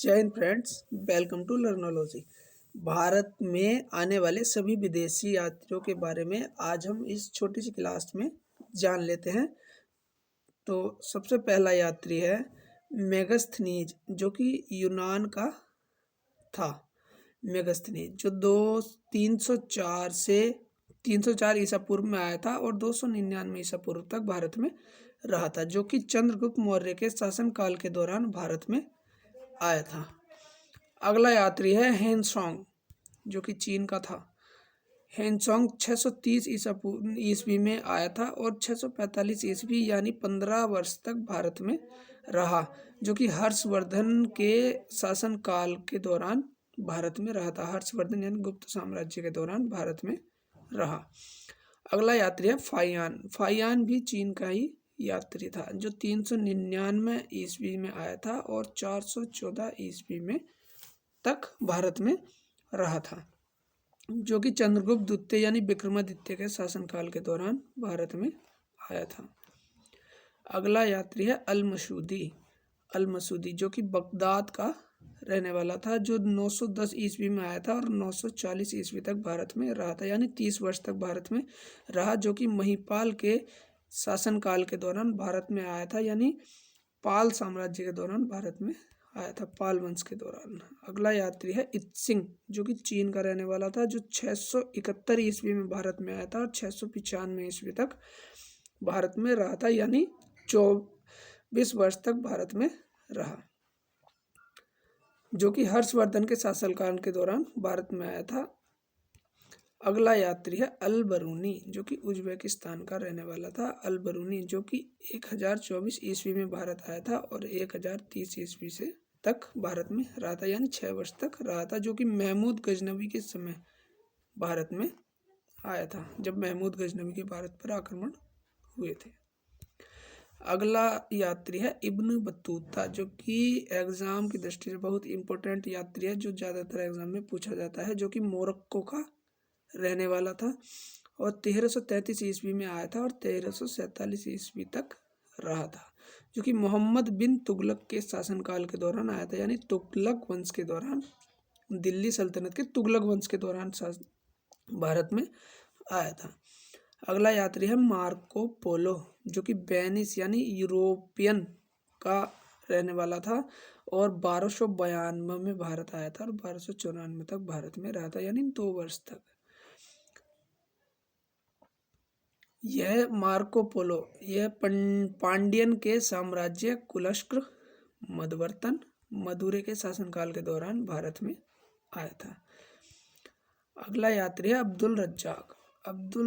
जय हिंद friends, welcome to Learnology. Bharat में आने वाले सभी विदेशी यात्रियों के बारे में आज हम इस छोटी सी क्लास में जान लेते हैं। तो सबसे पहला यात्री है मेगास्थनीज, जो कि यूनान का था। मेगास्थनीज जो 304 ईसा पूर्व में आया था और 299 ईसा पूर्व तक भारत में रहा था, जो कि चंद्रगुप्त मौर्य के शासनकाल के दौरान भारत में आया था। अगला यात्री है हेनसोंग, जो कि चीन का था। हेनसोंग 630 ईस्वी में आया था और 645 ईस्वी यानी 15 वर्ष तक भारत में रहा, जो कि हर्षवर्धन के शासनकाल के दौरान भारत में रहा था। हर्षवर्धन यानी गुप्त साम्राज्य के दौरान भारत में रहा। अगला यात्री है फाइयान। फाइयान भी चीन का ही यात्री था, जो 399 ईस्वी में आया था और 414 ईस्वी में तक भारत में रहा था, जो कि चंद्रगुप्त द्वितीय यानी विक्रमादित्य के शासनकाल के दौरान भारत में आया था। अगला यात्री है अल मसूदी, जो कि बगदाद का रहने वाला था, जो 910 ईस्वी में आया था और 940 ईस्वी तक भारत में रहा था, यानी 30 वर्ष तक भारत में रहा, जो कि महिपाल के शासनकाल के दौरान भारत में आया था, यानी पाल साम्राज्य के दौरान भारत में आया था, पाल वंश के दौरान। अगला यात्री है इत्सिंग, जो कि चीन का रहने वाला था, जो 671 ईस्वी में भारत में आया था और 695 ईस्वी तक भारत में रहा था, यानी 24 वर्ष तक भारत में रहा, जो कि हर्षवर्धन के शासनकाल के दौरान भारत में आया था। अगला यात्री है अल बरूनी, जो कि उज्बेकिस्तान का रहने वाला था। अल बरूनी जो कि 1024 ईस्वी में भारत आया था और 1030 ईस्वी से तक भारत में रहा था, यानी 6 वर्ष तक रहा था, जो कि महमूद गजनवी के समय भारत में आया था, जब महमूद गजनवी के भारत पर आक्रमण हुए थे। अगला यात्री है इब्न बतूता, जो कि एग्जाम की दृष्टि से बहुत इंपॉर्टेंट यात्री है, जो ज़्यादातर एग्जाम में पूछा जाता है, जो कि मोरक्को का रहने वाला था और 1333 ईस्वी में आया था और 1347 ईस्वी तक रहा था, जो कि मोहम्मद बिन तुगलक के शासनकाल के दौरान आया था, यानी तुगलक वंश के दौरान, दिल्ली सल्तनत के तुगलक वंश के दौरान भारत में आया था। अगला यात्री है मार्को पोलो, जो कि वेनिस यानी यूरोपियन का रहने वाला था और 1292 में भारत आया था और 1294 तक भारत में रहा था, यानी 2 वर्ष तक। यह मार्को पोलो यह पांडियन के साम्राज्य कुलशक्र मधवर्तन मदुरै के शासनकाल के दौरान भारत में आया था। अगला यात्री है अब्दुल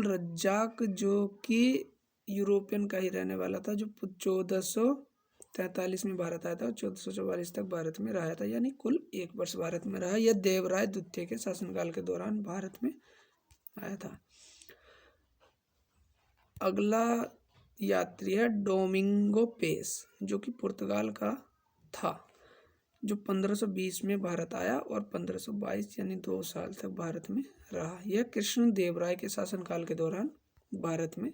रज्जाक, जो कि यूरोपियन का ही रहने वाला था, जो 1443 में भारत आया था और 1444 तक भारत में रहा था, यानी कुल 1 वर्ष भारत में रहा। यह देवराय द्वितीय के शासनकाल के दौरान भारत में आया था। अगला यात्री है डोमिंगो पेस, जो कि पुर्तगाल का था, जो 1520 में भारत आया और 1522 यानी 2 साल तक भारत में रहा। यह कृष्ण देवराय के शासनकाल के दौरान भारत में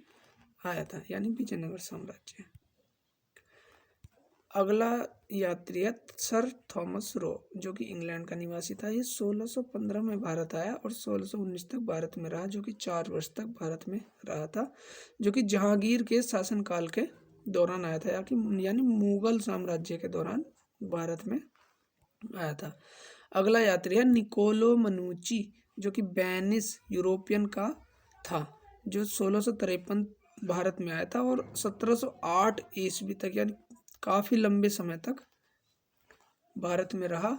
आया था, यानी विजयनगर साम्राज्य। अगला यात्री है सर थॉमस रो, जो कि इंग्लैंड का निवासी था। ये 1615 में भारत आया और 1619 तक भारत में रहा, जो कि 4 वर्ष तक भारत में रहा था, जो कि जहांगीर के शासनकाल के दौरान आया था, यानी मुगल साम्राज्य के दौरान भारत में आया था। अगला यात्री है निकोलो मनुची, जो कि वेनिस यूरोपियन का था, जो 1653 भारत में आया था और 1708 ईस्वी तक, यानी काफ़ी लंबे समय तक भारत में रहा,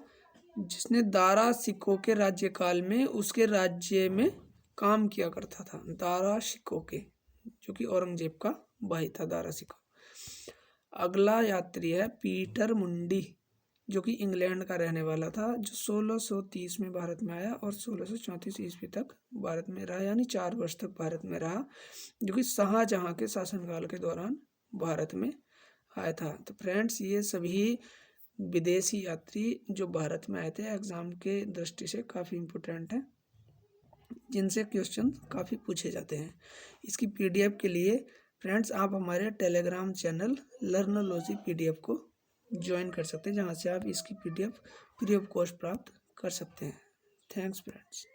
जिसने दारा शिकोके राज्यकाल में उसके राज्य में काम किया करता था। दारा शिकोके, जो कि औरंगजेब का भाई था, दारा शिकोके। अगला यात्री है पीटर मुंडी, जो कि इंग्लैंड का रहने वाला था, जो 1630 में भारत में आया और 1634 ईस्वी तक भारत में रहा, यानी 4 वर्ष तक भारत में रहा, जो कि शाहजहां के शासनकाल के दौरान भारत में आया था। तो फ्रेंड्स, ये सभी विदेशी यात्री जो भारत में आए थे एग्ज़ाम के दृष्टि से काफ़ी इम्पोर्टेंट हैं, जिनसे क्वेश्चन काफ़ी पूछे जाते हैं। इसकी PDF के लिए फ्रेंड्स आप हमारे टेलीग्राम चैनल लर्नोलॉजी PDF को ज्वाइन कर सकते हैं, जहाँ से आप इसकी PDF फ्री ऑफ कॉस्ट प्राप्त कर सकते हैं। Thanks friends.